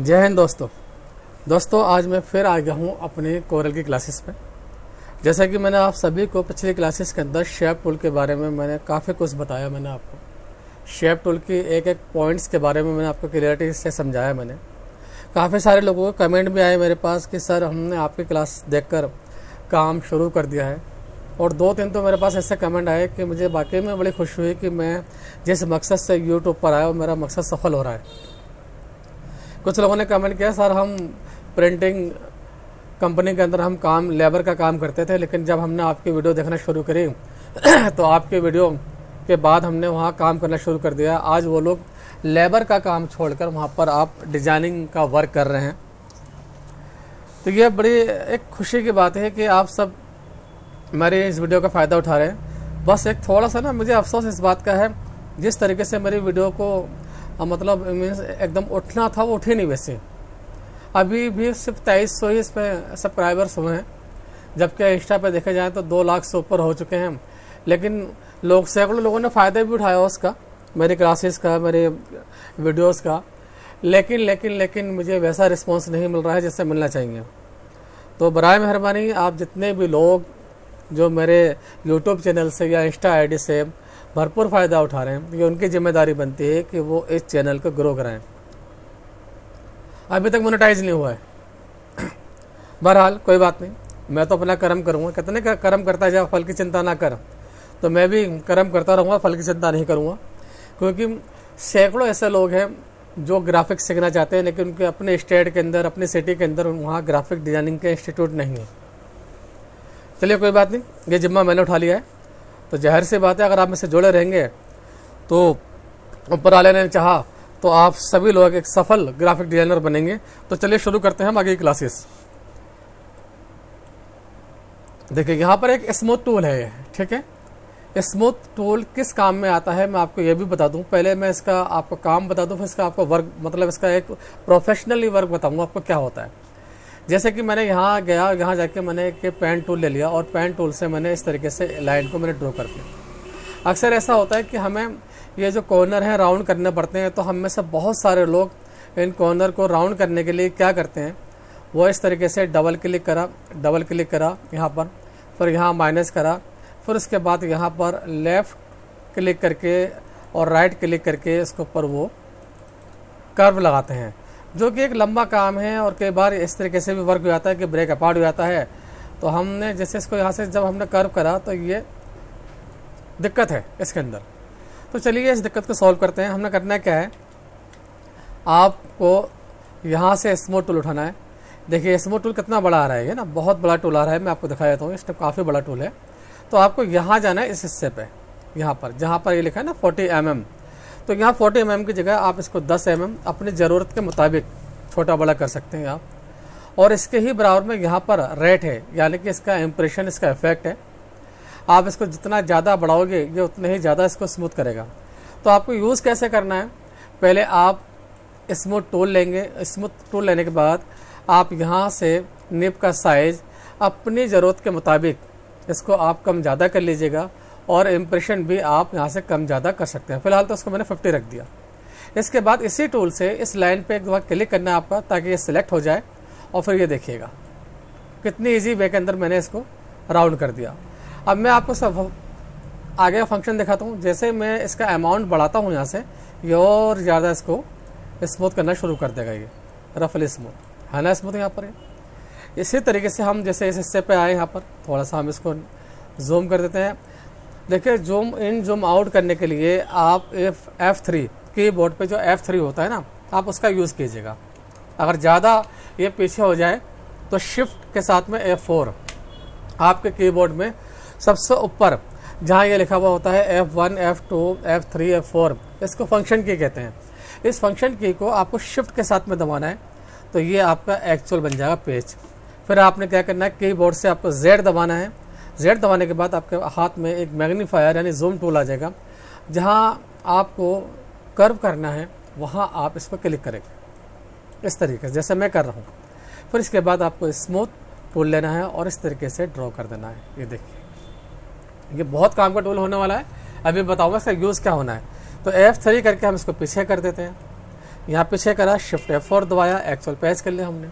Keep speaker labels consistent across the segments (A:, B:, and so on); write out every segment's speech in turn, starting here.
A: जय हिंद दोस्तों आज मैं फिर आ गया हूँ अपनी कोरल की क्लासेस पे। जैसा कि मैंने आप सभी को पिछली क्लासेस के अंदर शेप टूल के बारे में मैंने काफ़ी कुछ बताया। मैंने आपको शेप टूल की एक एक पॉइंट्स के बारे में मैंने आपको क्लियरिटी से समझाया। मैंने काफ़ी सारे लोगों को कमेंट भी आए मेरे पास कि सर हमने आपकी क्लास देखकर काम शुरू कर दिया है, और 2-3 तो मेरे पास ऐसे कमेंट आए कि मुझे वाकई में बड़ी खुशी हुई कि मैं जिस मकसद से यूट्यूब पर आया वो मेरा मकसद सफल हो रहा है। कुछ लोगों ने कमेंट किया सर हम प्रिंटिंग कंपनी के अंदर हम काम लेबर का काम करते थे, लेकिन जब हमने आपकी वीडियो देखना शुरू करी तो आपके वीडियो के बाद हमने वहाँ काम करना शुरू कर दिया। आज वो लोग लेबर का काम छोड़कर वहाँ पर आप डिजाइनिंग का वर्क कर रहे हैं। तो ये बड़ी एक खुशी की बात है कि आप सब मेरे इस वीडियो का फ़ायदा उठा रहे हैं। बस एक थोड़ा सा ना मुझे अफसोस इस बात का है, जिस तरीके से मेरी वीडियो को मतलब मीन्स एकदम उठना था वो उठे नहीं। वैसे अभी भी सिर्फ 2300 ही इस पर सब्सक्राइबर्स हुए हैं, जबकि इंस्टा पे देखे जाए तो 2 लाख से ऊपर हो चुके हैं। लेकिन सैकड़ों लोगों ने फ़ायदा भी उठाया उसका, मेरी क्लासेस का, मेरे वीडियोस का। लेकिन मुझे वैसा रिस्पॉन्स नहीं मिल रहा है जैसे मिलना चाहिए। तो बराए मेहरबानी आप जितने भी लोग जो मेरे यूट्यूब चैनल से या इंस्टा आईडी से भरपूर फ़ायदा उठा रहे हैं, ये उनकी जिम्मेदारी बनती है कि वो इस चैनल को ग्रो कराएं। अभी तक मोनेटाइज नहीं हुआ है। बहरहाल कोई बात नहीं, मैं तो अपना कर्म करूँगा। कितने का कर्म करता है, जब फल की चिंता ना कर, तो मैं भी कर्म करता रहूँगा, फल की चिंता नहीं करूँगा। क्योंकि सैकड़ों ऐसे लोग हैं जो ग्राफिक्स सीखना चाहते हैं, लेकिन उनके अपने स्टेट के अंदर, अपनी सिटी के अंदर वहाँ ग्राफिक डिजाइनिंग के इंस्टीट्यूट नहीं है। चलिए कोई बात नहीं, ये जिम्मा मैंने उठा लिया है। तो जाहिर सी बात है अगर आप मुझसे जुड़े रहेंगे तो ऊपर वाले ने चाहा तो आप सभी लोग एक सफल ग्राफिक डिजाइनर बनेंगे। तो चलिए शुरू करते हैं हम आगे की क्लासेस। देखिए यहाँ पर एक स्मूथ टूल है, ठीक है। स्मूथ टूल किस काम में आता है मैं आपको ये भी बता दूं। पहले मैं इसका आपको काम बता दूं, फिर इसका आपको वर्क, मतलब इसका एक प्रोफेशनली वर्क बताऊंगा आपको क्या होता है। जैसे कि मैंने यहाँ गया, यहाँ जाके मैंने एक पेन टूल ले लिया और पेन टूल से मैंने इस तरीके से लाइन को मैंने ड्रॉ कर दिया। अक्सर ऐसा होता है कि हमें ये जो कॉर्नर है राउंड करने पड़ते हैं, तो हम में से बहुत सारे लोग इन कॉर्नर को राउंड करने के लिए क्या करते हैं, वो इस तरीके से डबल क्लिक करा यहाँ पर, फिर यहाँ माइनस करा, फिर उसके बाद यहाँ पर लेफ़्ट क्लिक करके और राइट क्लिक करके इसके ऊपर वो कर्व लगाते हैं, जो कि एक लंबा काम है। और कई बार इस तरीके से भी वर्क हो जाता है कि ब्रेक अपार्ट हो जाता है। तो हमने जैसे इसको यहाँ से जब हमने कर्व करा तो ये दिक्कत है इसके अंदर। तो चलिए इस दिक्कत को सॉल्व करते हैं। हमने करना क्या है, आपको यहाँ से स्मूथ टूल उठाना है। देखिए स्मूथ टूल कितना बड़ा आ रहा है ना, बहुत बड़ा टूल आ रहा है। मैं आपको दिखा देता हूँ, इस टाइप काफ़ी बड़ा टूल है। तो आपको यहाँ जाना है इस हिस्से पे, यहाँ पर जहाँ पर ये लिखा है ना 40 mm। तो यहाँ 40 mm की जगह आप इसको 10 mm अपनी ज़रूरत के मुताबिक छोटा बड़ा कर सकते हैं आप। और इसके ही बराबर में यहाँ पर रेट है, यानी कि इसका इम्प्रेशन, इसका इफेक्ट है। आप इसको जितना ज़्यादा बढ़ाओगे ये उतने ही ज़्यादा इसको स्मूथ करेगा। तो आपको यूज़ कैसे करना है, पहले आप स्मूथ टूल लेंगे। स्मूथ टूल लेने के बाद आप यहाँ से निब का साइज़ अपनी ज़रूरत के मुताबिक इसको आप कम ज़्यादा कर लीजिएगा, और इम्प्रेशन भी आप यहाँ से कम ज़्यादा कर सकते हैं। फिलहाल तो उसको मैंने 50 रख दिया। इसके बाद इसी टूल से इस लाइन पे एक बार क्लिक करना है आपका, ताकि ये सिलेक्ट हो जाए। और फिर ये देखिएगा कितनी इजी वे के अंदर मैंने इसको राउंड कर दिया। अब मैं आपको सब आगे का फंक्शन दिखाता हूँ। जैसे मैं इसका अमाउंट बढ़ाता हूँ यहाँ से, ये और ज़्यादा इसको स्मूथ करना शुरू कर देगा। ये रफली स्मूथ है ना, स्मूथ यहाँ पर है। इसी तरीके से हम जैसे इस हिस्से पे आए, यहाँ पर थोड़ा सा हम इसको जूम कर देते हैं। देखिए जूम इन जूम आउट करने के लिए आप F3 कीबोर्ड पे जो F3 होता है ना, आप उसका यूज़ कीजिएगा। अगर ज़्यादा ये पीछे हो जाए तो शिफ्ट के साथ में F4 आपके कीबोर्ड में सबसे ऊपर जहाँ ये लिखा हुआ होता है F1 F2 F3 F4, इसको फंक्शन की कहते हैं। इस फंक्शन की को आपको शिफ्ट के साथ में दबाना है, तो ये आपका एक्चुअल बन जाएगा पेज। फिर आपने क्या करना है, कीबोर्ड से आपको Z दबाना है। Z दबाने के बाद आपके हाथ में एक मैग्नीफायर यानी जूम टूल आ जाएगा। जहाँ आपको कर्व करना है वहाँ आप इस पर क्लिक करेंगे, इस तरीके से जैसे मैं कर रहा हूँ। फिर इसके बाद आपको स्मूथ टूल लेना है और इस तरीके से ड्रॉ कर देना है। ये देखिए ये बहुत काम का टूल होने वाला है। अभी बताऊँगा इसका यूज़ क्या होना है। तो F3 करके हम इसको पीछे कर देते हैं। यहाँ पीछे करा, शिफ्ट F4 दबाया, एक्चुअल पेस्ट कर लिया हमने।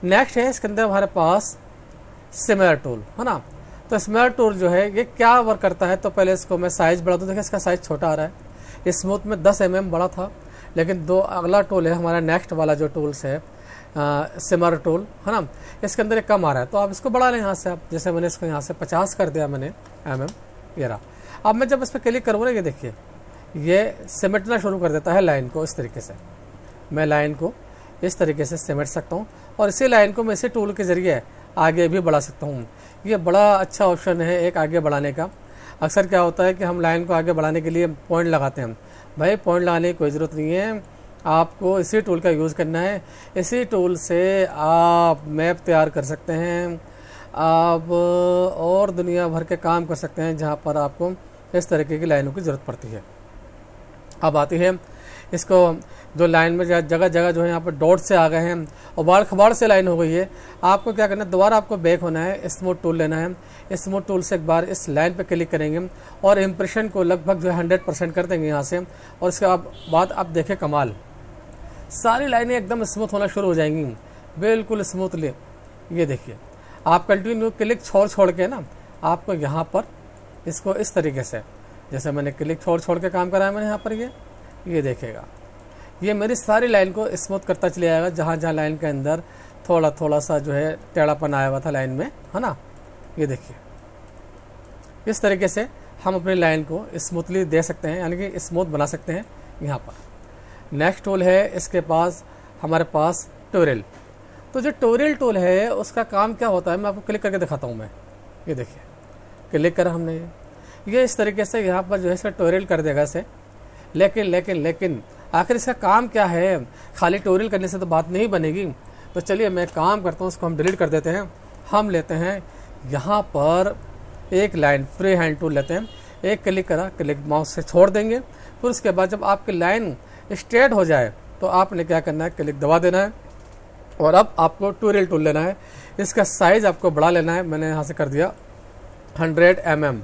A: नेक्स्ट है इसके अंदर हमारे पास सिमिलर टूल, है ना। तो सिमिलर टूल जो है ये क्या वर्क करता है, तो पहले इसको मैं साइज़ बढ़ा दूँ। देखिए इसका साइज़ छोटा आ रहा है, स्मूथ में 10 mm बड़ा था, लेकिन अगला टूल है हमारा नेक्स्ट वाला जो टूल्स है सिमिलर टूल, है ना, इसके अंदर एक कम आ रहा है। तो आप इसको बढ़ा लें यहाँ से। आप जैसे मैंने इसको यहाँ से 50 कर दिया मैंने mm, ये रहा। अब मैं जब इस पर क्लिक करूँ ना, ये देखिए ये सिमटना शुरू कर देता है लाइन को। इस तरीके से मैं लाइन को इस तरीके से सिमट सकता हूँ, और इसी लाइन को मैं इसी टूल के ज़रिए आगे भी बढ़ा सकता हूँ। ये बड़ा अच्छा ऑप्शन है एक आगे बढ़ाने का। अक्सर क्या होता है कि हम लाइन को आगे बढ़ाने के लिए पॉइंट लगाते हैं। भाई पॉइंट लगाने की कोई ज़रूरत नहीं है, आपको इसी टूल का यूज़ करना है। इसी टूल से आप मैप तैयार कर सकते हैं, आप और दुनिया भर के काम कर सकते हैं जहाँ पर आपको इस तरीके की लाइनों की ज़रूरत पड़ती है। अब आती है इसको जो लाइन में जगह जगह जो है यहाँ पर डॉट से आ गए हैं और बाड़ खबाड़ से लाइन हो गई है। आपको क्या करना है, दोबारा आपको बैक होना है, स्मूथ टूल लेना है। स्मूथ टूल से एक बार इस लाइन पे क्लिक करेंगे और इम्प्रेशन को लगभग जो है 100% कर देंगे यहाँ से। और इसके बाद आप देखें कमाल, सारी लाइनें एकदम स्मूथ होना शुरू हो जाएंगी, बिल्कुल स्मूथली। ये देखिए आप कंटिन्यू क्लिक छोड़ के ना, आपको यहाँ पर इसको इस तरीके से, जैसे मैंने क्लिक छोड़ के काम कराया मैंने यहाँ पर, ये देखेगा ये मेरी सारी लाइन को स्मूथ करता चले जाएगा। जहाँ जहाँ लाइन के अंदर थोड़ा सा जो है टेढ़ापन आया हुआ था लाइन में, है ना, ये देखिए इस तरीके से हम अपनी लाइन को स्मूथली दे सकते हैं, यानी कि स्मूथ बना सकते हैं यहाँ पर। नेक्स्ट टूल है इसके पास हमारे पास ट्यूटोरियल। तो जो ट्यूटोरियल टूल है उसका काम क्या होता है, मैं आपको क्लिक करके दिखाता हूँ। मैं ये देखिए क्लिक करा हमने, ये इस तरीके से यहाँ पर जो है इसका ट्यूटोरियल कर देगा इसे। लेकिन आखिर इसका काम क्या है, खाली ट्यूटोरियल करने से तो बात नहीं बनेगी। तो चलिए मैं काम करता हूँ, उसको हम डिलीट कर देते हैं। हम लेते हैं यहाँ पर एक लाइन, फ्री हैंड टूल लेते हैं, एक क्लिक करा, क्लिक माउस से छोड़ देंगे। फिर उसके बाद जब आपकी लाइन स्ट्रेट हो जाए तो आपने क्या करना है, क्लिक दबा देना है। और अब आपको ट्यूटोरियल टूल लेना है, इसका साइज़ आपको बढ़ा लेना है। मैंने यहाँ से कर दिया 100 mm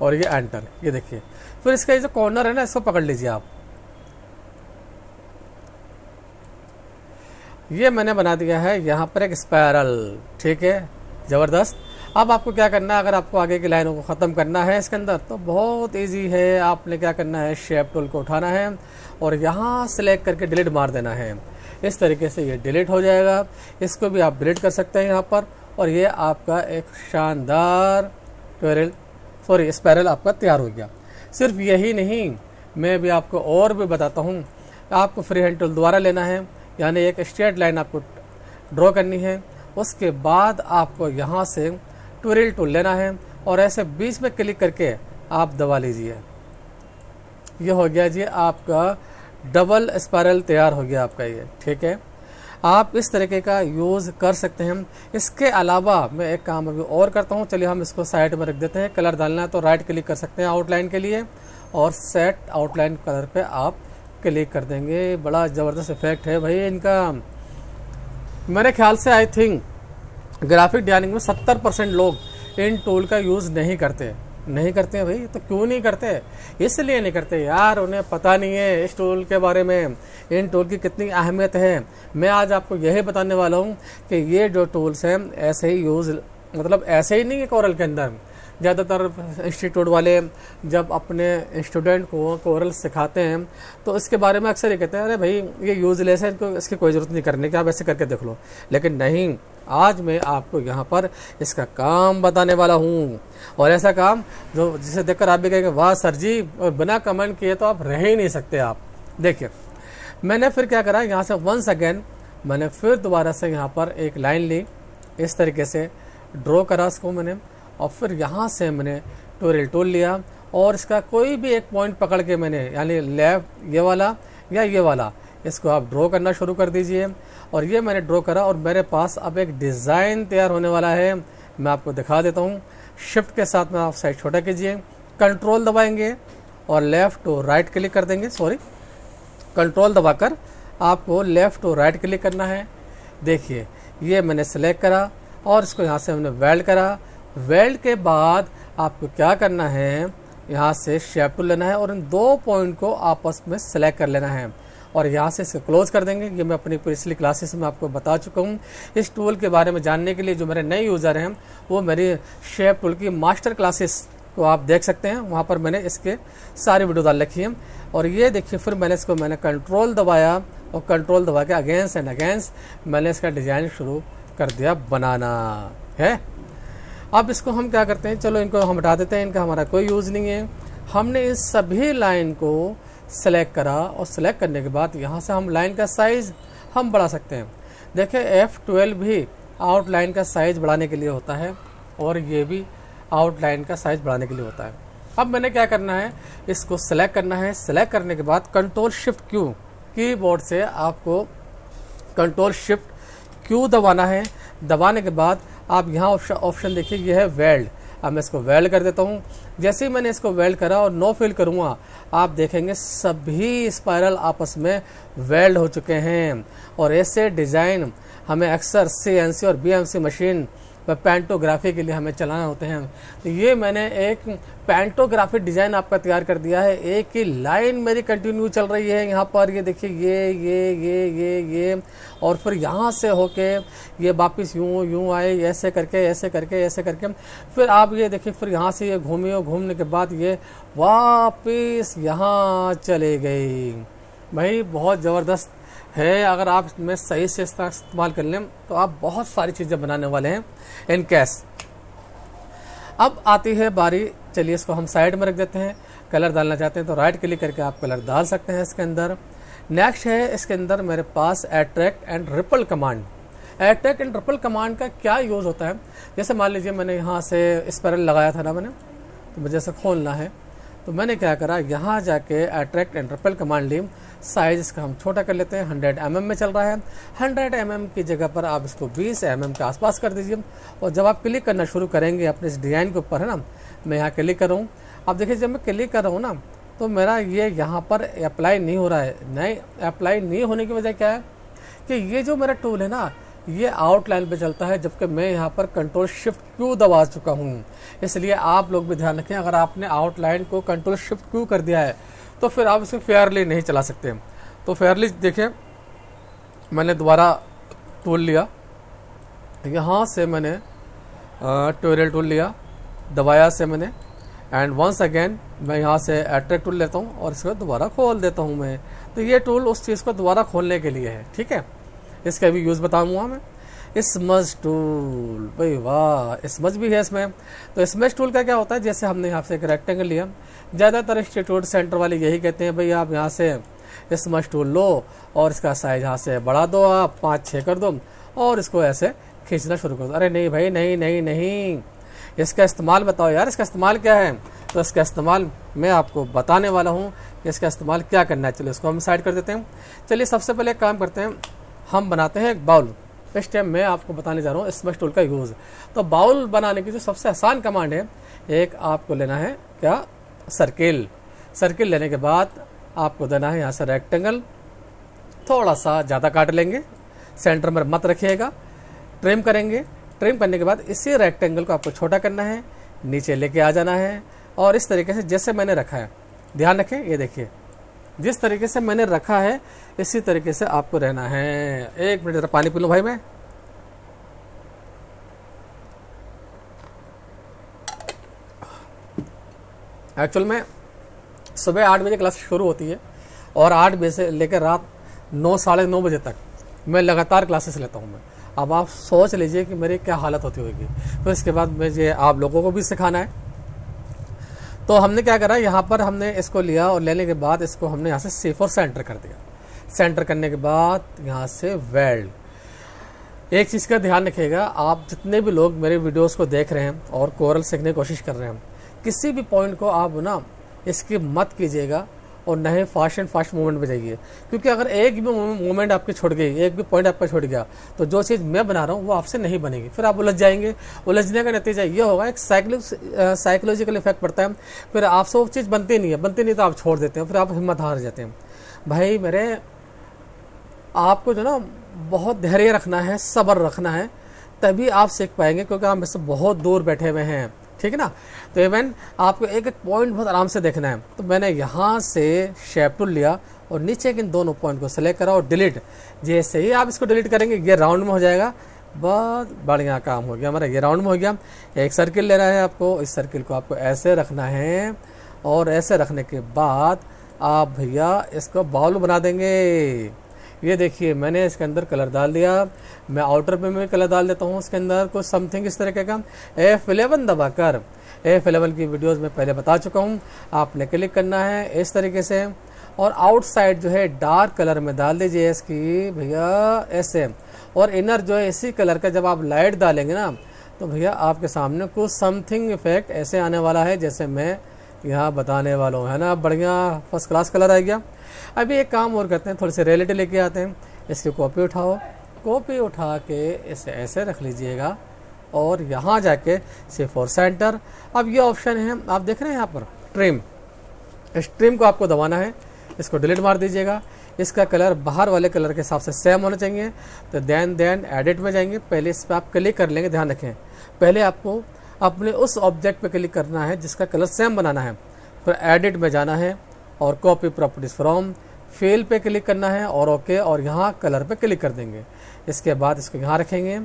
A: और ये एंटर, ये देखिए। फिर इसका ये जो कॉर्नर है ना, इसको पकड़ लीजिए आप। ये मैंने बना दिया है यहाँ पर एक स्पायरल, ठीक है, ज़बरदस्त। अब आपको क्या करना है, अगर आपको आगे की लाइनों को ख़त्म करना है इसके अंदर तो बहुत इजी है। आपने क्या करना है, शेप टूल को उठाना है और यहाँ सेलेक्ट करके डिलीट मार देना है। इस तरीके से ये डिलीट हो जाएगा। इसको भी आप डिलीट कर सकते हैं यहाँ पर, और ये आपका एक शानदार स्पायरल आपका तैयार हो गया। सिर्फ यही नहीं, मैं भी आपको और भी बताता हूँ। आपको फ्री हैंड टूल दोबारा लेना है, यानी एक स्ट्रेट लाइन आपको ड्रॉ करनी है। उसके बाद आपको यहाँ से ट्यूटोरियल टूल लेना है और ऐसे बीच में क्लिक करके आप दबा लीजिए। ये हो गया जी आपका डबल स्पायरल तैयार हो गया आपका ये, ठीक है। आप इस तरीके का यूज़ कर सकते हैं। इसके अलावा मैं एक काम अभी और करता हूँ, चलिए हम इसको साइड में रख देते हैं। कलर डालना है तो राइट क्लिक कर सकते हैं आउटलाइन के लिए, और सेट आउटलाइन कलर पे आप क्लिक कर देंगे। बड़ा ज़बरदस्त इफेक्ट है भाई इनका। मेरे ख्याल से आई थिंक ग्राफिक डिजाइनिंग में 70% लोग इन टूल का यूज़ नहीं करते हैं भाई। तो क्यों नहीं करते? इसलिए नहीं करते यार, उन्हें पता नहीं है इस टूल के बारे में, इन टूल की कितनी अहमियत है। मैं आज आपको यही बताने वाला हूँ कि ये जो टूल्स हैं ऐसे ही यूज़, मतलब ऐसे ही नहीं है कोरल के अंदर। ज़्यादातर इंस्टीट्यूट वाले जब अपने स्टूडेंट को कोरल सिखाते हैं तो इसके बारे में अक्सर ये कहते हैं, अरे भाई ये यूज़लेस है, इनको इसकी कोई ज़रूरत नहीं करने की, आप ऐसे करके देख लो। लेकिन नहीं, आज मैं आपको यहाँ पर इसका काम बताने वाला हूँ, और ऐसा काम जो जिसे देखकर आप भी कहेंगे वाह सर जी, और बिना कमेंट किए तो आप रह ही नहीं सकते आप। देखिए मैंने फिर क्या करा, यहाँ से वंस अगेन मैंने फिर दोबारा से यहाँ पर एक लाइन ली, इस तरीके से ड्रॉ करा इसको मैंने, और फिर यहाँ से मैंने ट्यूटोरियल टूल लिया और इसका कोई भी एक पॉइंट पकड़ के मैंने, यानी लेफ्ट ये वाला या ये वाला, इसको आप ड्रॉ करना शुरू कर दीजिए। और ये मैंने ड्रॉ करा और मेरे पास अब एक डिज़ाइन तैयार होने वाला है। मैं आपको दिखा देता हूँ। शिफ्ट के साथ में आप साइज छोटा कीजिए, कंट्रोल दबाएंगे और लेफ़्ट टू राइट क्लिक कर देंगे। कंट्रोल दबाकर आपको लेफ़्ट टू राइट क्लिक करना है। देखिए ये मैंने सेलेक्ट करा और इसको यहाँ से मैंने वेल्ड करा। वेल्ड के बाद आपको क्या करना है, यहाँ से शेप टूल लेना है और इन दो पॉइंट को आपस में सेलेक्ट कर लेना है और यहाँ से इसे क्लोज कर देंगे। ये मैं अपनी पिछली क्लासेस में आपको बता चुका हूँ। इस टूल के बारे में जानने के लिए जो मेरे नए यूज़र हैं वो मेरी शेप टूल की मास्टर क्लासेस को आप देख सकते हैं, वहाँ पर मैंने इसके सारी वीडियो डाल रखी है। और ये देखिए फिर मैंने कंट्रोल दबाया और कंट्रोल दबा के अगेंस्ट एंड अगेंस्ट मैंने इसका डिज़ाइन शुरू कर दिया बनाना है। अब इसको हम क्या करते हैं, चलो इनको हम हटा देते हैं, इनका हमारा कोई यूज़ नहीं है। हमने इस सभी लाइन को सेलेक्ट करा और सेलेक्ट करने के बाद यहाँ से हम लाइन का साइज़ हम बढ़ा सकते हैं। देखिए F12 भी आउटलाइन का साइज़ बढ़ाने के लिए होता है और ये भी आउटलाइन का साइज़ बढ़ाने के लिए होता है। अब मैंने क्या करना है, इसको सेलेक्ट करना है। सेलेक्ट करने के बाद कंट्रोल शिफ्ट क्यू कीबोर्ड से आपको कंट्रोल शिफ्ट क्यू दबाना है। दबाने के बाद आप यहाँ ऑप्शन देखिए, ये है वेल्ड। अब मैं इसको वेल्ड कर देता हूँ। जैसे ही मैंने इसको वेल्ड करा और नो फिल करूँगा, आप देखेंगे सभी स्पाइरल आपस में वेल्ड हो चुके हैं। और ऐसे डिज़ाइन हमें अक्सर CNC और BMC मशीन पैंटोग्राफी के लिए हमें चलाना होते हैं। तो ये मैंने एक पैंटोग्राफी डिज़ाइन आपका तैयार कर दिया है। एक ही लाइन मेरी कंटिन्यू चल रही है यहाँ पर, ये देखिए ये और फिर यहाँ से होके ये वापस यूँ आए, ऐसे करके फिर आप ये देखिए, फिर यहाँ से ये घूमने के बाद ये वापस यहाँ चले गई। भाई बहुत ज़बरदस्त है। अगर आप में सही से इसका इस्तेमाल कर लें तो आप बहुत सारी चीज़ें बनाने वाले हैं इन कैश। अब आती है बारी, चलिए इसको हम साइड में रख देते हैं। कलर डालना चाहते हैं तो राइट क्लिक करके आप कलर डाल सकते हैं इसके अंदर। नेक्स्ट है इसके अंदर मेरे पास attract and ripple command. Attract and ripple command का क्या यूज़ होता है, जैसे मान लीजिए मैंने यहाँ से स्पाइरल लगाया था ना मैंने, तो मुझे इसे खोलना है। तो मैंने क्या करा, यहाँ जाके अट्रैक्ट एंड रिपल कमांड ली। साइज़ इसका हम छोटा कर लेते हैं, 100 mm में चल रहा है। 100 mm की जगह पर आप इसको 20 mm के आसपास कर दीजिए। और जब आप क्लिक करना शुरू करेंगे अपने इस डिज़ाइन के ऊपर, है ना, मैं यहाँ क्लिक कर रहा हूँ। अब देखिए जब मैं क्लिक कर रहा हूँ ना, तो मेरा ये यहाँ पर अप्लाई नहीं हो रहा है। नहीं, अप्लाई नहीं होने की वजह क्या है कि ये जो मेरा टूल है ना, ये आउटलाइन पे चलता है, जबकि मैं यहाँ पर कंट्रोल शिफ्ट क्यू दबा चुका हूँ। इसलिए आप लोग भी ध्यान रखें, अगर आपने आउटलाइन को कंट्रोल शिफ्ट क्यू कर दिया है तो फिर आप इसे फेयरली नहीं चला सकते। तो फेयरली देखिए, मैंने दोबारा टूल लिया, यहाँ से मैंने ट्यूटोरियल टूल लिया, दबाया से मैंने, एंड वंस अगेन मैं यहाँ से अट्रैक्ट टूल लेता हूँ और इसको दोबारा खोल देता हूँ मैं। तो ये टूल उस चीज़ को दोबारा खोलने के लिए है, ठीक है। इसका भी यूज़ बताऊँगा मैं। स्मज टूल, भाई वाह, स्मज भी है इसमें। तो स्मज टूल का क्या होता है, जैसे हमने यहाँ से एक रेक्टेंगल लिया, ज़्यादातर इंस्टीट्यूट सेंटर वाले यही कहते हैं, भाई आप यहाँ से स्मज टूल लो और इसका साइज यहाँ से बढ़ा दो, आप 5-6 कर दो और इसको ऐसे खींचना शुरू कर दो। अरे नहीं भाई, नहीं, इसका इस्तेमाल बताओ यार, इसका इस्तेमाल क्या है। तो इसका इस्तेमाल मैं आपको बताने वाला हूँ कि इसका इस्तेमाल क्या करना है। चलिए इसको हम साइड कर देते हैं। चलिए सबसे पहले एक काम करते हैं, हम बनाते हैं एक बाउल। इस टाइम मैं आपको बताने जा रहा हूँ स्मज टूल का यूज़। तो बाउल बनाने की जो सबसे आसान कमांड है, एक आपको लेना है क्या, सर्किल लेने के बाद आपको देना है यहाँ से रेक्टेंगल, थोड़ा सा ज़्यादा काट लेंगे, सेंटर में मत रखिएगा, ट्रिम करेंगे। ट्रिम करने के बाद इसी रेक्टेंगल को आपको छोटा करना है, नीचे लेके आ जाना है और इस तरीके से जैसे मैंने रखा है, ध्यान रखें, ये देखिए जिस तरीके से मैंने रखा है इसी तरीके से आपको रहना है। एक मिनट जरा पानी पी लूं भाई मैं। एक्चुअल में सुबह 8 बजे क्लास शुरू होती है और 8 बजे से लेकर रात 9 साढ़े 9 बजे तक मैं लगातार क्लासेस लेता हूँ मैं। अब आप सोच लीजिए कि मेरी क्या हालत होती होगी। तो इसके बाद मुझे आप लोगों को भी सिखाना है। तो हमने क्या करा, यहाँ पर हमने इसको लिया और लेने के बाद इसको हमने यहाँ से C4 सेंटर कर दिया। सेंटर करने के बाद यहाँ से वेल्ड। एक चीज़ का ध्यान रखिएगा, आप जितने भी लोग मेरे वीडियोस को देख रहे हैं और कोरल सीखने की कोशिश कर रहे हैं, किसी भी पॉइंट को आप ना स्किप मत कीजिएगा और न ही फास्ट मूवमेंट पे जाइए। क्योंकि अगर एक भी मूवमेंट आपकी छूट गई, एक भी पॉइंट आपका छूट गया, तो जो चीज़ मैं बना रहा हूँ वो आपसे नहीं बनेगी, फिर आप उलझ जाएंगे। उलझने का नतीजा ये होगा, एक साइकोलॉजिकल इफेक्ट पड़ता है, फिर आपसे वो चीज़ बनती नहीं तो आप छोड़ देते हैं, फिर आप हिम्मत हार जाते हैं। भाई मेरे, आपको जो ना बहुत धैर्य रखना है, सब्र रखना है, तभी आप सीख पाएंगे, क्योंकि आप इससे बहुत दूर बैठे हुए हैं, ठीक है ना। तो इवन आपको एक एक पॉइंट बहुत आराम से देखना है। तो मैंने यहाँ से शेप टूल लिया और नीचे के इन दोनों पॉइंट को सेलेक्ट करा और डिलीट। जैसे ही आप इसको डिलीट करेंगे ये राउंड में हो जाएगा। बहुत बढ़िया काम हो गया हमारा, ये राउंड में हो गया। एक सर्किल लेना है आपको, इस सर्किल को आपको ऐसे रखना है और ऐसे रखने के बाद आप भैया इसको बाउल बना देंगे। ये देखिए मैंने इसके अंदर कलर डाल दिया। मैं आउटर पे में कलर डाल देता हूँ इसके अंदर कुछ समथिंग इस तरीके का। F11 दबाकर, F11 की वीडियोस में पहले बता चुका हूँ, आपने क्लिक करना है इस तरीके से और आउटसाइड जो है डार्क कलर में डाल दीजिए इसकी भैया ऐसे। और इनर जो है इसी कलर का जब आप लाइट डालेंगे ना तो भैया आपके सामने कुछ समथिंग इफेक्ट ऐसे आने वाला है जैसे मैं यहाँ बताने वाला हूँ, है ना। बढ़िया फर्स्ट क्लास कलर आ गया। अभी एक काम और करते हैं, थोड़ी सी रियलिटी लेके आते हैं। इसकी कॉपी उठाओ, कॉपी उठा के इसे ऐसे रख लीजिएगा और यहाँ जाके सिर्फ और सेंटर। अब ये ऑप्शन है आप देख रहे हैं यहाँ पर ट्रिम, इस ट्रिम को आपको दबाना है, इसको डिलीट मार दीजिएगा। इसका कलर बाहर वाले कलर के हिसाब से सेम होना चाहिए। तो देन एडिट में जाएंगे, पहले इस पर आप क्लिक कर लेंगे। ध्यान रखें पहले आपको अपने उस ऑब्जेक्ट पे क्लिक करना है जिसका कलर सेम बनाना है, फिर एडिट में जाना है और कॉपी प्रॉपर्टीज फ्रॉम फिल पे क्लिक करना है और ओके और यहाँ कलर पे क्लिक कर देंगे। इसके बाद इसको यहाँ रखेंगे।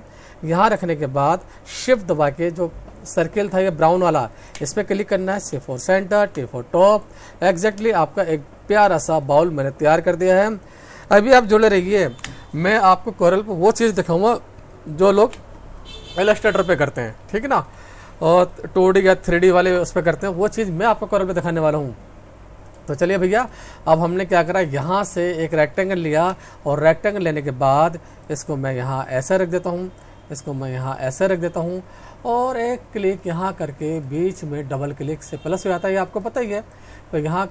A: यहाँ रखने के बाद शिफ्ट दबा के जो सर्किल था ये ब्राउन वाला, इस पर क्लिक करना है, C for centre, T for top. Exactly आपका एक प्यारा सा बाउल मैंने तैयार कर दिया है। अभी आप जुड़े रहिए, मैं आपको कोरल पर वो चीज़ दिखाऊंगा जो लोग इलस्ट्रेटर पे करते हैं, ठीक है ना, और 2D या 3D वाले उस पर करते हैं, वो चीज़ मैं आपको कोरल पे दिखाने वाला हूँ। तो चलिए भैया, अब हमने क्या करा, यहाँ से एक रेक्टेंगल लिया और रेक्टेंगल लेने के बाद इसको मैं यहाँ ऐसे रख देता हूँ, इसको मैं यहाँ ऐसे रख देता हूँ और एक क्लिक यहाँ करके बीच में डबल क्लिक से प्लस हो जाता है, ये आपको पता ही है। तो यहाँ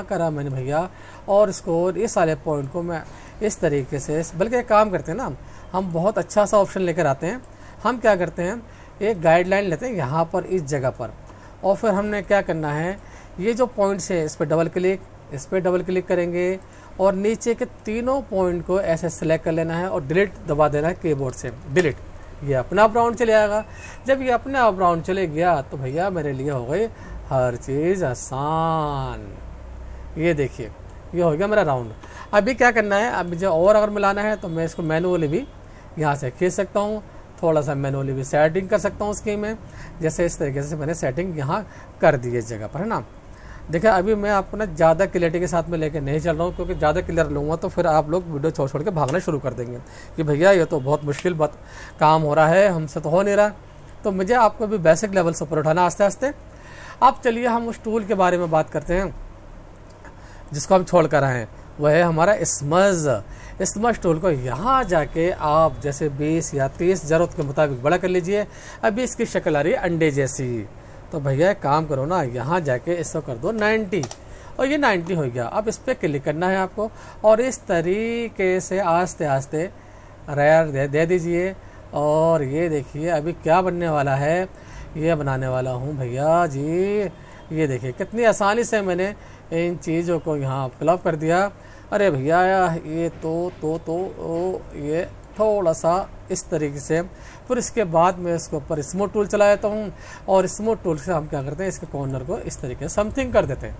A: करा मैंने भैया और इसको इस सारे पॉइंट को मैं इस तरीके से, बल्कि एक काम करते हैं ना, हम बहुत अच्छा सा ऑप्शन लेकर आते हैं। हम क्या करते हैं, एक गाइडलाइन लेते हैं यहाँ पर इस जगह पर और फिर हमने क्या करना है, ये जो पॉइंट्स है इस पर डबल क्लिक करेंगे और नीचे के तीनों पॉइंट को ऐसे सेलेक्ट कर लेना है और डिलीट दबा देना है कीबोर्ड से, डिलीट। ये अपने आप राउंड चले आएगा। जब ये अपने आप राउंड चले गया तो भैया मेरे लिए हो गई हर चीज़ आसान। ये देखिए ये हो गया मेरा राउंड। अभी क्या करना है, अभी जो और अगर मिलाना है तो मैं इसको मैनुअली भी यहाँ से खींच सकता हूँ, थोड़ा सा मैनुअली भी सेटिंग कर सकता हूँ उसकी में, जैसे इस तरीके से मैंने सेटिंग यहाँ कर दी है इस जगह पर, है ना। देखिए अभी मैं आपको ना ज़्यादा क्लियरिटी के साथ में लेके नहीं चल रहा हूँ, क्योंकि ज़्यादा क्लियर लूँगा तो फिर आप लोग वीडियो छोड़ के भागना शुरू कर देंगे कि भैया ये तो बहुत मुश्किल काम हो रहा है, हमसे तो हो नहीं रहा। तो मुझे आपको भी बेसिक लेवल से ऊपर उठाना आस्ते आस्ते। अब चलिए हम उस टूल के बारे में बात करते हैं जिसको हम छोड़ कर आए हैं, वह है हमारा स्मज टूल को यहाँ जाके आप जैसे 20 या 30 ज़रूरत के मुताबिक बड़ा कर लीजिए। अभी इसकी शक्ल आ रही है अंडे जैसी, तो भैया एक काम करो ना, यहाँ जाके इसको कर दो 90 और ये 90 हो गया। अब इस पर क्लिक करना है आपको और इस तरीके से आस्ते आस्ते रेयर दे दीजिए और ये देखिए अभी क्या बनने वाला है, ये बनाने वाला हूँ भैया जी। ये देखिए कितनी आसानी से मैंने इन चीज़ों को यहाँ फिलअप कर दिया। अरे भैया ये तो ये थोड़ा सा इस तरीके से, फिर इसके बाद मैं इसके ऊपर स्मूथ टूल चला जाता हूँ और स्मूथ टूल से हम क्या करते हैं, इसके कॉर्नर को इस तरीके से समथिंग कर देते हैं।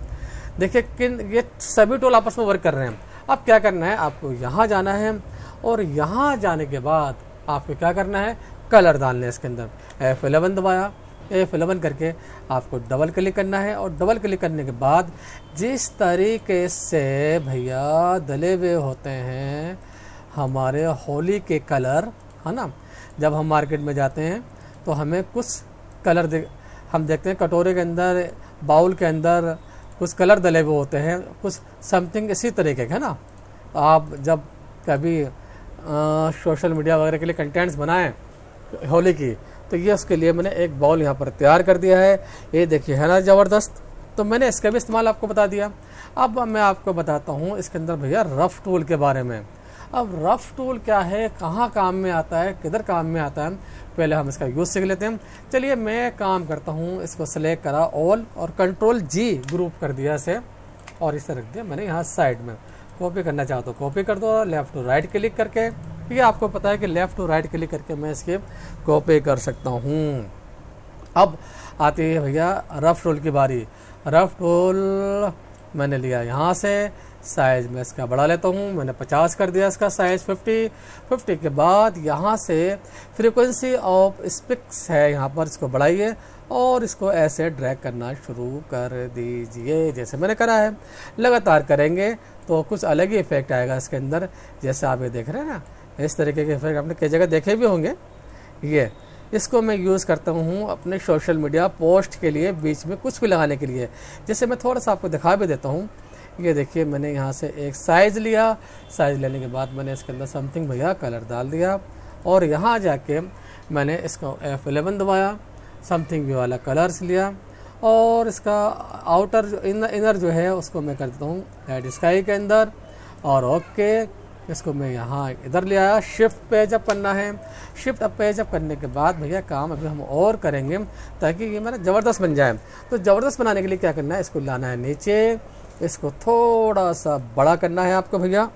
A: देखिए ये सभी टूल आपस में वर्क कर रहे हैं। अब क्या करना है, आपको यहाँ जाना है और यहाँ जाने के बाद आपको क्या करना है, कलर डालना है इसके अंदर। F11 दबाया, F11 करके आपको डबल क्लिक करना है और डबल क्लिक करने के बाद जिस तरीके से भैया डले हुए होते हैं हमारे होली के कलर, है ना, जब हम मार्केट में जाते हैं तो हमें कुछ कलर हम देखते हैं कटोरे के अंदर, बाउल के अंदर कुछ कलर डले हुए होते हैं, कुछ समथिंग इसी तरीके का, है ना। आप जब कभी सोशल मीडिया वगैरह के लिए कंटेंट्स बनाएं होली की, तो ये उसके लिए मैंने एक बाउल यहाँ पर तैयार कर दिया है। ये देखिए है ना ज़बरदस्त। तो मैंने इसका भी इस्तेमाल आपको बता दिया। अब मैं आपको बताता हूँ इसके अंदर भैया रफ़ टूल के बारे में। अब रफ़ टूल क्या है, कहाँ काम में आता है, किधर काम में आता है, पहले हम इसका यूज़ सीख लेते हैं। चलिए मैं काम करता हूँ, इसको सेलेक्ट करा ऑल और Ctrl+G ग्रुप कर दिया इसे और इसे रख दिया मैंने यहाँ साइड में। कॉपी करना चाहो तो कॉपी कर दो, लेफ़्ट टू राइट क्लिक करके, ये आपको पता है कि लेफ़्ट टू राइट क्लिक करके मैं इसके कॉपी कर सकता हूँ। अब आती है भैया रफ टूल की बारी। रफ टूल मैंने लिया यहाँ से, साइज में इसका बढ़ा लेता हूँ, मैंने 50 कर दिया इसका साइज 50 के बाद यहाँ से फ्रीक्वेंसी ऑफ स्पिक्स है यहाँ पर, इसको बढ़ाइए और इसको ऐसे ड्रैग करना शुरू कर दीजिए जैसे मैंने करा है। लगातार करेंगे तो कुछ अलग ही इफेक्ट आएगा इसके अंदर, जैसे आप ये देख रहे हैं ना, इस तरीके के इफेक्ट आपने कई जगह देखे भी होंगे। ये इसको मैं यूज़ करता हूँ अपने सोशल मीडिया पोस्ट के लिए, बीच में कुछ भी लगाने के लिए। जैसे मैं थोड़ा सा आपको दिखा भी देता हूँ। ये देखिए मैंने यहाँ से एक साइज़ लिया, साइज़ लेने के बाद मैंने इसके अंदर समथिंग भैया कलर डाल दिया और यहाँ जाके मैंने इसको F11 दबाया, समथिंग वाला कलर्स लिया और इसका आउटर जो इनर जो है उसको मैं कर देता हूँ रेड स्काई के अंदर और ओके। इसको मैं यहाँ इधर ले आया, शिफ्ट पेज अप करना है। शिफ्ट अप पेज अप करने के बाद भैया काम अभी हम और करेंगे ताकि ये मेरा ज़बरदस्त बन जाए। तो ज़बरदस्त बनाने के लिए क्या करना है, इसको लाना है नीचे, इसको थोड़ा सा बड़ा करना है आपको भैया।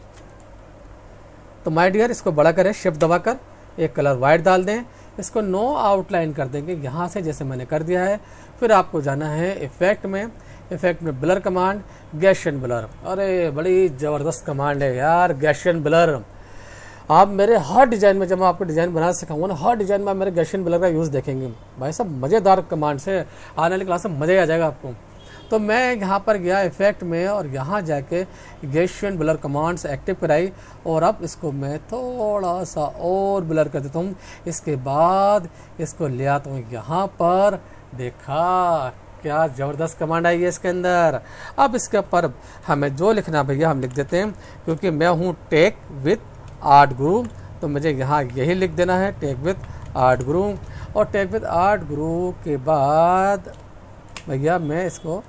A: तो माय डियर इसको बड़ा करें, शिफ्ट दबाकर एक कलर वाइट डाल दें, इसको नो आउटलाइन कर देंगे यहाँ से जैसे मैंने कर दिया है। फिर आपको जाना है इफेक्ट में, इफेक्ट में ब्लर कमांड, गैशियन ब्लर। अरे बड़ी ज़बरदस्त कमांड है यार गैशियन ब्लर। आप मेरे हर डिज़ाइन में, जब मैं आपको डिज़ाइन बना सिखाऊंगा ना, हर डिज़ाइन में आप मेरे गैशियन ब्लर का यूज़ देखेंगे भाई साहब। मज़ेदार कमांड से आने वाली क्लास में मज़ा ही आ जाएगा आपको। तो मैं यहाँ पर गया इफेक्ट में और यहाँ जाके गैशियन ब्लर कमांड्स एक्टिव कराई और अब इसको मैं थोड़ा सा और ब्लर कर देता हूँ। इसके बाद इसको ले आता हूँ यहाँ पर, देखा क्या ज़बरदस्त कमांड आई है इसके अंदर। अब इसके ऊपर हमें जो लिखना भैया हम लिख देते हैं, क्योंकि मैं हूँ टेक विथ आर्ट गुरु, तो मुझे यहाँ यही लिख देना है टेक विथ आर्ट गुरु। और टेक विथ आर्ट गुरु के बाद भैया मैं इसको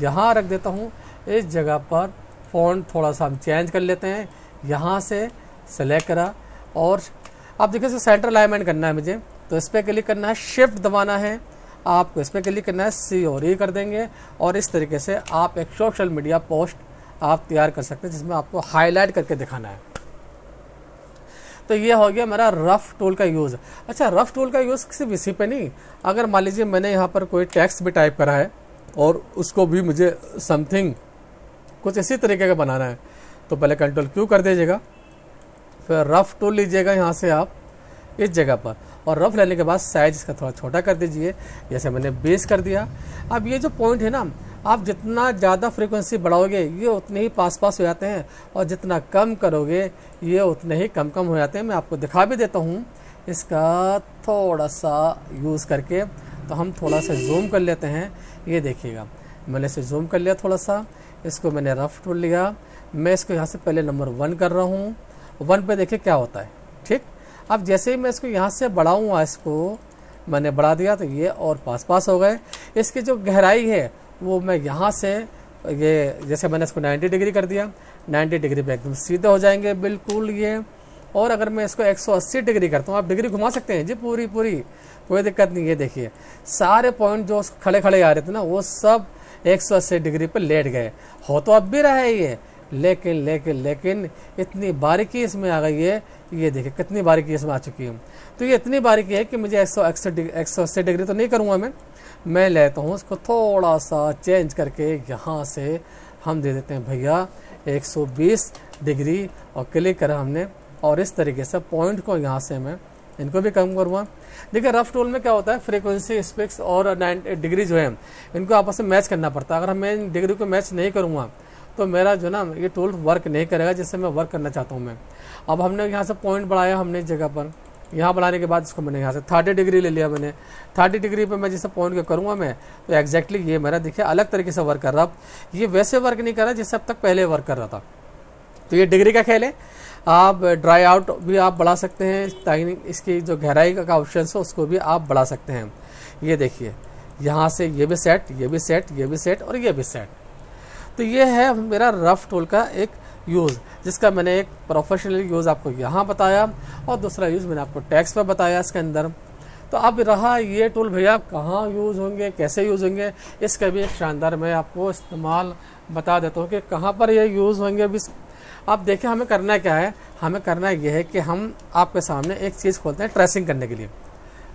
A: यहाँ रख देता हूँ। इस जगह पर फ़ॉन्ट थोड़ा सा हम चेंज कर लेते हैं, यहाँ से सेलेक्ट करा और अब देखिए सेंटर अलाइनमेंट करना है मुझे, तो इस पर क्लिक करना है, शिफ्ट दबाना है, आपको इस पर क्लिक करना है, C और E कर देंगे और इस तरीके से आप एक सोशल मीडिया पोस्ट आप तैयार कर सकते हैं जिसमें आपको हाईलाइट करके दिखाना है। तो ये हो गया मेरा रफ टूल का यूज़। अच्छा, रफ टूल का यूज़ सिर्फ इसी पे नहीं, अगर मान लीजिए मैंने यहाँ पर कोई टेक्स्ट भी टाइप करा है और उसको भी मुझे समथिंग कुछ इसी तरीके का बनाना है, तो पहले कंट्रोल Q कर दीजिएगा, फिर रफ टूल लीजिएगा यहाँ से आप इस जगह पर और रफ लेने के बाद साइज इसका थोड़ा छोटा कर दीजिए, जैसे मैंने 20 कर दिया। अब ये जो पॉइंट है ना, आप जितना ज़्यादा फ्रीक्वेंसी बढ़ाओगे ये उतने ही पास हो जाते हैं और जितना कम करोगे ये उतने ही कम हो जाते हैं। मैं आपको दिखा भी देता हूँ इसका थोड़ा सा यूज़ करके। तो हम थोड़ा सा जूम कर लेते हैं, ये देखिएगा मैंने इसे जूम कर लिया थोड़ा सा, इसको मैंने रफ टूल लिया, मैं इसको यहाँ से पहले नंबर 1 कर रहा हूँ। 1 पे देखिए क्या होता है, ठीक। अब जैसे ही मैं इसको यहाँ से बढ़ाऊँगा, इसको मैंने बढ़ा दिया तो ये और पास हो गए। इसकी जो गहराई है वो मैं यहाँ से ये जैसे मैंने इसको 90 डिग्री कर दिया, 90 डिग्री पे एकदम सीधे हो जाएंगे बिल्कुल ये। और अगर मैं इसको 180 डिग्री करता हूँ, आप डिग्री घुमा सकते हैं जी पूरी कोई दिक्कत नहीं। ये देखिए सारे पॉइंट जो खड़े आ रहे थे ना वो सब 180 डिग्री पर लेट गए। हो तो अब भी रहा है ये, लेकिन इतनी बारीकी इसमें आ गई है, ये देखिए कितनी बारीकी इसमें आ चुकी है। तो ये इतनी बारीकी है कि मुझे 180 डिग्री तो नहीं करूँगा मैं लेता हूँ इसको थोड़ा सा चेंज करके, यहाँ से हम दे देते हैं भैया 120 डिग्री और क्लिक करा हमने और इस तरीके से पॉइंट को यहाँ से मैं इनको भी कम करूँगा। देखिए रफ टूल में क्या होता है, फ्रीक्वेंसी स्पिक्स और 90 डिग्री जो है इनको आपस में मैच करना पड़ता है। अगर मैं इन डिग्री को मैच नहीं करूँगा तो मेरा जो ना ये टूल वर्क नहीं करेगा जिससे मैं वर्क करना चाहता हूँ मैं। अब हमने यहाँ से पॉइंट बढ़ाया हमने इस जगह पर, यहाँ बढ़ाने के बाद इसको मैंने यहाँ से 30 डिग्री ले लिया मैंने। 30 डिग्री पे मैं जैसे पॉइंट को करूँगा मैं तो एग्जैक्टली ये मेरा देखिए अलग तरीके से वर्क कर रहा। ये वैसे वर्क नहीं कर रहा जैसे अब तक पहले वर्क कर रहा था। तो ये डिग्री का खेल है। आप ड्राई आउट भी आप बढ़ा सकते हैं ताकि इसकी जो गहराई का ऑप्शन है उसको भी आप बढ़ा सकते हैं। ये देखिए यहाँ से ये भी सेट, ये भी सेट, ये भी सेट और ये भी सेट। तो ये है मेरा रफ टूल का एक यूज़, जिसका मैंने एक प्रोफेशनल यूज़ आपको यहाँ बताया और दूसरा यूज़ मैंने आपको टेक्स्ट पर बताया इसके अंदर। तो अब रहा ये टूल भैया कहाँ यूज़ होंगे, कैसे यूज़ होंगे, इसका भी एक शानदार मैं आपको इस्तेमाल बता देता हूँ कि कहाँ पर ये यूज़ होंगे। अभी आप देखिए हमें करना क्या है, हमें करना ये है कि हम आपके सामने एक चीज़ खोलते हैं ट्रेसिंग करने के लिए।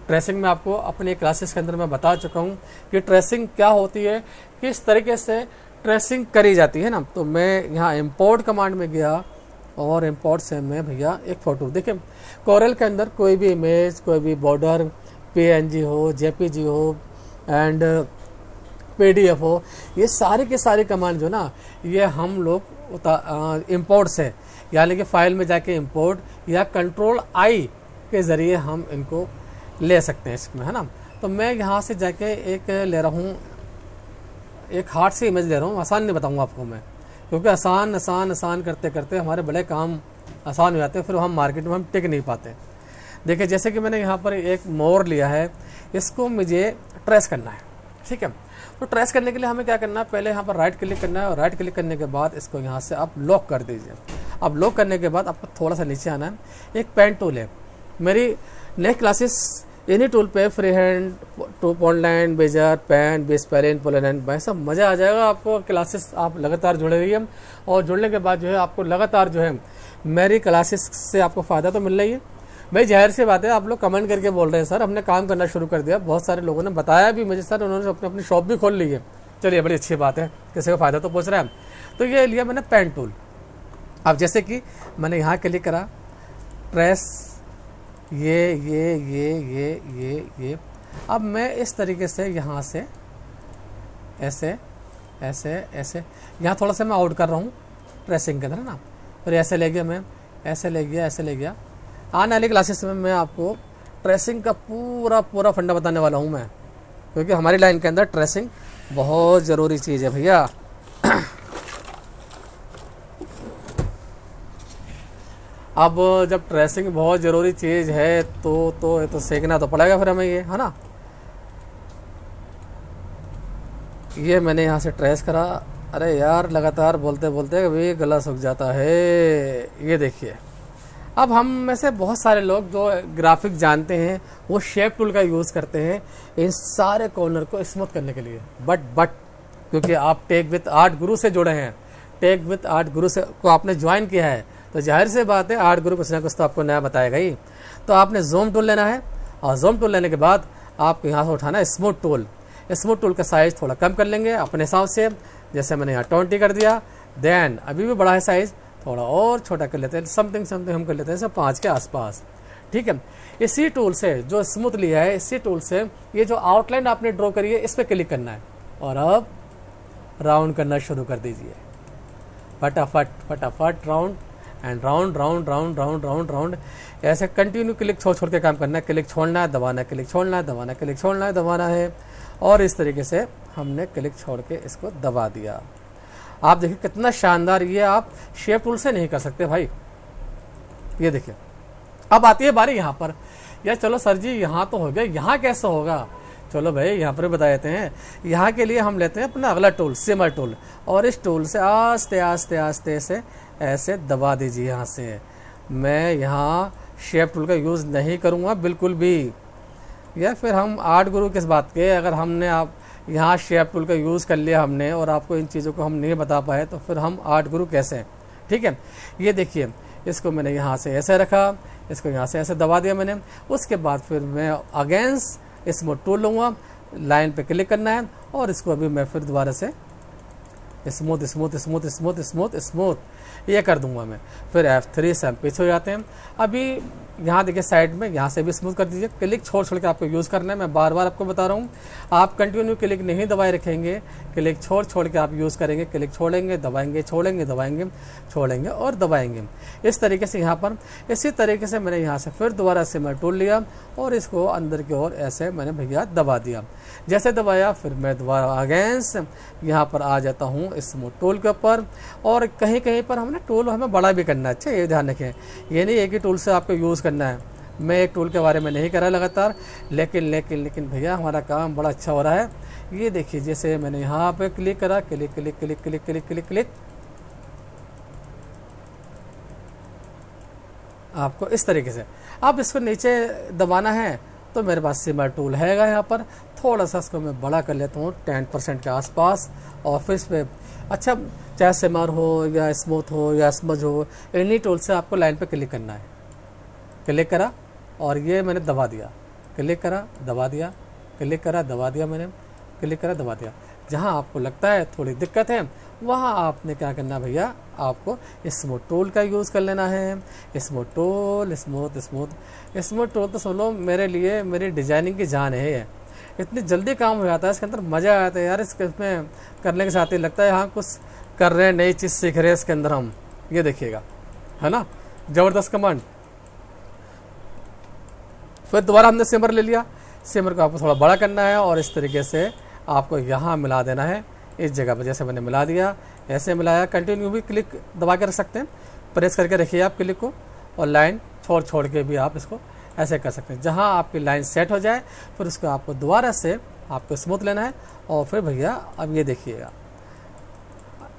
A: ट्रेसिंग में आपको अपने क्लासेस के अंदर मैं बता चुका हूँ कि ट्रेसिंग क्या होती है, किस तरीके से ट्रेसिंग करी जाती है ना। तो मैं यहाँ इंपोर्ट कमांड में गया और इंपोर्ट से मैं भैया एक फ़ोटो, देखिए कोरल के अंदर कोई भी इमेज, कोई भी बॉर्डर, PNG हो, JPG हो एंड PDF हो, ये सारी की सारी कमांड जो ना ये हम लोग इंपोर्ट से, यानी कि फाइल में जाके इंपोर्ट या Ctrl+I के ज़रिए हम इनको ले सकते हैं इसमें, है ना। तो मैं यहाँ से जाके एक ले रहा हूँ, एक हार्ड से इमेज ले रहा हूँ, आसान नहीं बताऊँगा आपको मैं, क्योंकि आसान करते करते हमारे बड़े काम आसान हो जाते हैं, फिर हम मार्केट में हम टिक नहीं पाते। देखिए जैसे कि मैंने यहाँ पर एक मोर लिया है, इसको मुझे ट्रेस करना है, ठीक है। तो ट्रेस करने के लिए हमें क्या करना है, पहले यहाँ पर राइट क्लिक करना है और राइट क्लिक करने के बाद इसको यहाँ से आप लॉक कर दीजिए। अब लॉक करने के बाद आपको थोड़ा सा नीचे आना है, एक पेन टूल है, मेरी नेक्स्ट क्लासेस इन्हीं टूल पे free hand, two point line, bezier, pen, base pen, पोलैंड, भाई सब मज़ा आ जाएगा आपको। क्लासेस आप लगातार जुड़े रहिए और जुड़ने के बाद जो है आपको लगातार जो है मेरी क्लासेस से आपको फ़ायदा तो मिल रही है। भाई जाहिर सी बात है, आप लोग कमेंट करके बोल रहे हैं सर हमने काम करना शुरू कर दिया, बहुत सारे लोगों ने बताया भी मुझे सर उन्होंने अपनी शॉप भी खोल ली है। चलिए बड़ी अच्छी बात है, किसी को फ़ायदा तो पहुँच रहा है। तो ये लिया मैंने पेन टूल। अब जैसे कि मैंने यहाँ क्लिक करा, ट्रेस, ये अब मैं इस तरीके से यहाँ से ऐसे यहाँ थोड़ा सा मैं आउट कर रहा हूँ ट्रेसिंग के अंदर, है ना। फिर ऐसे ले गया मैं, ऐसे ले गया। आने वाली क्लासेस में मैं आपको ट्रेसिंग का पूरा फंडा बताने वाला हूँ मैं, क्योंकि हमारी लाइन के अंदर ट्रेसिंग बहुत ज़रूरी चीज़ है भैया। अब जब ट्रेसिंग बहुत ज़रूरी चीज़ है तो सीखना तो पड़ेगा फिर हमें ये, है ना। ये मैंने यहाँ से ट्रेस करा, अरे यार लगातार बोलते बोलते कभी गला सूख जाता है। ये देखिए, अब हम में से बहुत सारे लोग जो ग्राफिक जानते हैं वो शेप टूल का यूज़ करते हैं इन सारे कॉर्नर को स्मूथ करने के लिए। बट क्योंकि आप टेक विद आर्ट गुरु से जुड़े हैं, टेक विद आर्ट गुरु से को आपने ज्वाइन किया है, तो जाहिर से बात है आर्ट गुरु कुछ ना कुछ तो आपको नया बताएगा ही। तो आपने ज़ूम टूल लेना है और ज़ूम टूल लेने के बाद आपको यहाँ से उठाना है स्मूथ टूल। स्मूथ टूल का साइज़ थोड़ा कम कर लेंगे अपने हिसाब से, जैसे मैंने यहाँ 20 कर दिया। देन अभी भी बड़ा है साइज़, थोड़ा और छोटा कर लेते हैं, समथिंग हम कर लेते हैं सब 5 के आसपास, ठीक है। इसी टूल से जो स्मूथ लिया है, इसी टूल से ये जो आउटलाइन आपने ड्रॉ करी है इस पर क्लिक करना है और अब राउंड करना शुरू कर दीजिए। फटाफट राउंड एंड राउंड ऐसे कंटिन्यू क्लिक छोड़ के काम करना है। क्लिक छोड़ना है, दबाना है, क्लिक छोड़ना है, दबाना है, क्लिक छोड़ना है, दबाना है, और इस तरीके से हमने क्लिक छोड़ के इसको दबा दिया। आप देखिए कितना शानदार, ये आप शेप टूल से नहीं कर सकते भाई। ये देखिए अब आती है बारी यहाँ पर, यार चलो सर जी यहाँ तो हो गया, यहाँ कैसे होगा, चलो भाई यहाँ पर बता देते हैं। यहाँ के लिए हम लेते हैं अपना अगला टूल, सिमर टूल, और इस टूल से आस्ते से ऐसे दबा दीजिए। यहाँ से मैं यहाँ शेप टूल का यूज़ नहीं करूँगा बिल्कुल भी, या फिर हम आर्ट गुरु किस बात के, अगर हमने आप यहाँ शेप टूल का यूज़ कर लिया हमने और आपको इन चीज़ों को हम नहीं बता पाए तो फिर हम आर्ट गुरु कैसे हैं, ठीक है। ये देखिए इसको मैंने यहाँ से ऐसे रखा, इसको यहाँ से ऐसे दबा दिया मैंने। उसके बाद फिर मैं अगेंस्ट स्मूथ टूल लूँगा, लाइन पे क्लिक करना है और इसको अभी मैं फिर दोबारा से स्मूथ ये कर दूंगा मैं। फिर F3 से हम पीछे हो जाते हैं। अभी यहाँ देखिए साइड में, यहाँ से भी स्मूथ कर दीजिए। क्लिक छोड़ के आपको यूज़ करना है, मैं बार बार आपको बता रहा हूँ। आप कंटिन्यू क्लिक नहीं दबाए रखेंगे, क्लिक छोड़ के आप यूज़ करेंगे। क्लिक छोड़ेंगे, दबाएंगे, छोड़ेंगे और दबाएंगे, इस तरीके से यहाँ पर। इसी तरीके से मैंने यहाँ से फिर दोबारा से मैं टूल लिया और इसको अंदर की ओर ऐसे मैंने भैया दबा दिया। जैसे दबाया फिर मैं दोबारा अगेंस्ट यहाँ पर आ जाता हूँ स्मूथ टूल के ऊपर, और कहीं कहीं पर हमने टूल हमें बड़ा भी करना है। अच्छा ये ध्यान रखें, ये नहीं एक ही टूल से आपको यूज़ करना है। मैं एक टूल के बारे में नहीं कर रहा लगातार, लेकिन भैया हमारा काम बड़ा अच्छा हो रहा है। ये देखिए जैसे मैंने यहाँ पे क्लिक करा, क्लिक आपको इस तरीके से। अब इसको नीचे दबाना है तो मेरे पास सिमर टूल हैगा यहाँ पर, थोड़ा सा इसको मैं बड़ा कर लेता हूँ 10% के आसपास। ऑफिस पे अच्छा चाहे सिमर हो या स्मूथ हो या स्मज हो, इन्हीं टूल से आपको लाइन पे क्लिक करना है। क्लिक करा और ये मैंने दबा दिया। क्लिक करा, दबा दिया, क्लिक करा, दबा दिया, मैंने क्लिक करा, दबा दिया। जहाँ आपको लगता है थोड़ी दिक्कत है वहाँ आपने क्या करना भैया, आपको स्मूथ टूल का यूज़ कर लेना है। स्मूथ टूल, स्मूथ टूल तो सुनो मेरे लिए, मेरी डिजाइनिंग की जान है। इतनी जल्दी काम हो जाता है इसके अंदर, मज़ा आता है यार इसमें करने के साथ ही लगता है हाँ कुछ कर रहे हैं, नई चीज़ सीख रहे हैं इसके अंदर हम। ये देखिएगा, है ना, ज़बरदस्त कमांड। फिर दोबारा हमने सिमर ले लिया, सिमर को आपको थोड़ा बड़ा करना है और इस तरीके से आपको यहाँ मिला देना है इस जगह पर। जैसे मैंने मिला दिया, ऐसे मिलाया। कंटिन्यू भी क्लिक दबा के रख सकते हैं, प्रेस करके रखिए आप क्लिक को, और लाइन छोड़ के भी आप इसको ऐसे कर सकते हैं। जहाँ आपकी लाइन सेट हो जाए फिर उसको आपको दोबारा से आपको स्मूथ लेना है। और फिर भैया अब ये देखिएगा,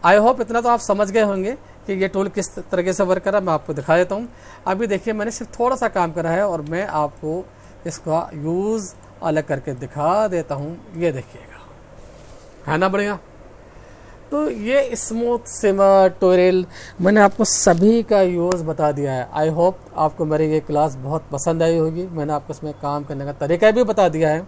A: आई होप इतना तो आप समझ गए होंगे कि ये टूल किस तरीके से वर्क कर रहा है। मैं आपको दिखा देता हूँ। अभी देखिए मैंने सिर्फ थोड़ा सा काम करा है और मैं आपको इसका यूज़ अलग करके दिखा देता हूँ। ये देखिएगा, है ना बढ़िया। तो ये स्मूथ सिमर टूल मैंने आपको सभी का यूज़ बता दिया है। आई होप आपको मेरी ये क्लास बहुत पसंद आई होगी। मैंने आपको इसमें काम करने का तरीका भी बता दिया है।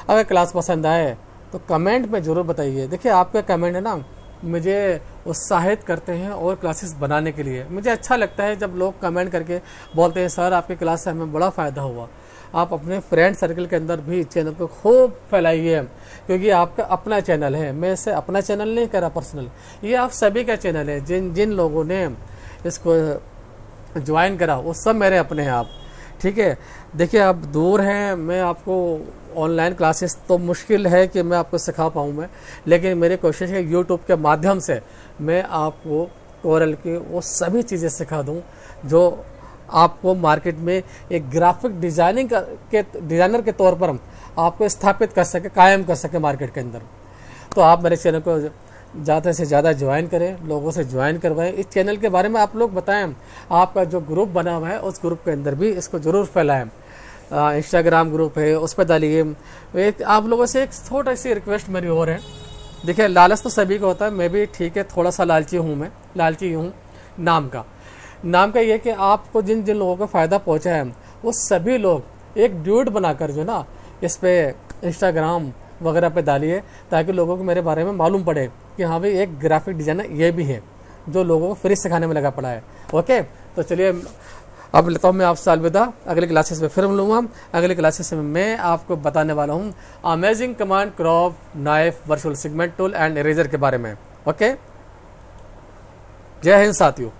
A: अगर क्लास पसंद आए तो कमेंट में ज़रूर बताइए। देखिए आपके कमेंट है ना मुझे उत्साहित करते हैं और क्लासेस बनाने के लिए। मुझे अच्छा लगता है जब लोग कमेंट करके बोलते हैं सर आपके क्लास से हमें बड़ा फ़ायदा हुआ। आप अपने फ्रेंड सर्कल के अंदर भी चैनल को खूब फैलाइए, क्योंकि आपका अपना चैनल है। मैं इसे अपना चैनल नहीं करा पर्सनल, ये आप सभी का चैनल है। जिन जिन लोगों ने इसको ज्वाइन करा वो सब मेरे अपने हैं आप, ठीक है। देखिए आप दूर हैं, मैं आपको ऑनलाइन क्लासेस तो मुश्किल है कि मैं आपको सिखा पाऊँ मैं, लेकिन मेरी कोशिश है यूट्यूब के माध्यम से मैं आपको कोरल की वो सभी चीज़ें सिखा दूँ जो आपको मार्केट में एक ग्राफिक डिज़ाइनर के तौर पर आपको स्थापित कर सके, कायम कर सके मार्केट के अंदर। तो आप मेरे चैनल को ज़्यादा से ज़्यादा ज्वाइन करें, लोगों से ज्वाइन करवाएं। इस चैनल के बारे में आप लोग बताएं। आपका जो ग्रुप बना हुआ है उस ग्रुप के अंदर भी इसको ज़रूर फैलाएं। इंस्टाग्राम ग्रुप है उस पर डालिए। एक आप लोगों से एक छोटी सी रिक्वेस्ट मेरी और है। देखिए लालच तो सभी को होता है, मैं भी ठीक है थोड़ा सा लालची हूँ नाम का ये कि आपको जिन जिन लोगों को फ़ायदा पहुंचा है वो सभी लोग एक ड्यूट बनाकर जो ना इस पे इंस्टाग्राम वगैरह पे डालिए, ताकि लोगों को मेरे बारे में मालूम पड़े कि हाँ भाई एक ग्राफिक डिज़ाइनर ये भी है जो लोगों को फ्री सिखाने में लगा पड़ा है। ओके, तो चलिए अब लेता हूँ मैं आपसे अलविदा। अगली क्लासेस में फिर मिलूँगा। अगली क्लासेस में मैं आपको बताने वाला हूँ amazing command crop knife virtual segment tool and eraser के बारे में। ओके, जय हिंद साथियों।